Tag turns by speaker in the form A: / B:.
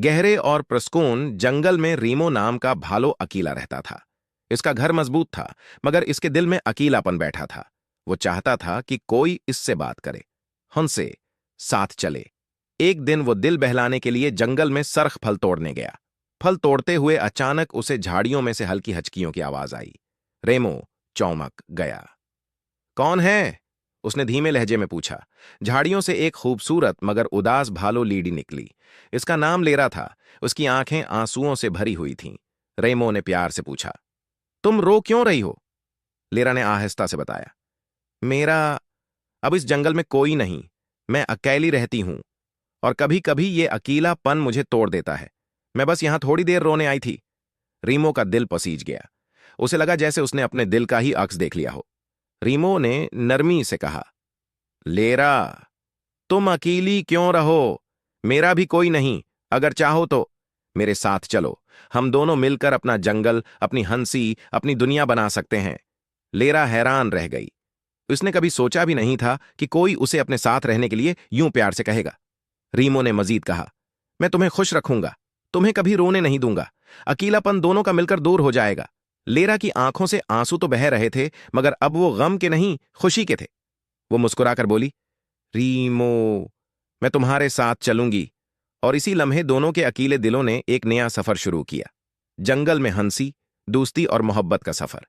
A: गहरे और प्रस्कून जंगल में रीमो नाम का भालू अकेला रहता था। इसका घर मजबूत था, मगर इसके दिल में अकेलापन बैठा था। वो चाहता था कि कोई इससे बात करे, हमसे साथ चले। एक दिन वो दिल बहलाने के लिए जंगल में सरख फल तोड़ने गया। फल तोड़ते हुए अचानक उसे झाड़ियों में से हल्की हचकियों की आवाज आई। रेमो चौंक गया। कौन है? उसने धीमे लहजे में पूछा। झाड़ियों से एक खूबसूरत मगर उदास भालू लीडी निकली। इसका नाम लेरा था। उसकी आंखें आंसुओं से भरी हुई थीं। रेमो ने प्यार से पूछा, तुम रो क्यों रही हो? लेरा ने आहिस्ता से बताया, मेरा अब इस जंगल में कोई नहीं। मैं अकेली रहती हूं और कभी कभी ये अकेलापन मुझे तोड़ देता है। मैं बस यहां थोड़ी देर रोने आई थी। रीमो का दिल पसीज गया। उसे लगा जैसे उसने अपने दिल का ही अक्स देख लिया हो। रीमो ने नरमी से कहा, लेरा, तुम अकेली क्यों रहो? मेरा भी कोई नहीं। अगर चाहो तो मेरे साथ चलो। हम दोनों मिलकर अपना जंगल, अपनी हंसी, अपनी दुनिया बना सकते हैं। लेरा हैरान रह गई। उसने कभी सोचा भी नहीं था कि कोई उसे अपने साथ रहने के लिए यूं प्यार से कहेगा। रीमो ने मजीद कहा, मैं तुम्हें खुश रखूंगा, तुम्हें कभी रोने नहीं दूंगा। अकेलापन दोनों का मिलकर दूर हो जाएगा। लेरा की आंखों से आंसू तो बह रहे थे, मगर अब वो गम के नहीं, खुशी के थे। वो मुस्कुराकर बोली, रीमो, मैं तुम्हारे साथ चलूंगी। और इसी लम्हे दोनों के अकेले दिलों ने एक नया सफर शुरू किया। जंगल में हंसी, दोस्ती और मोहब्बत का सफर।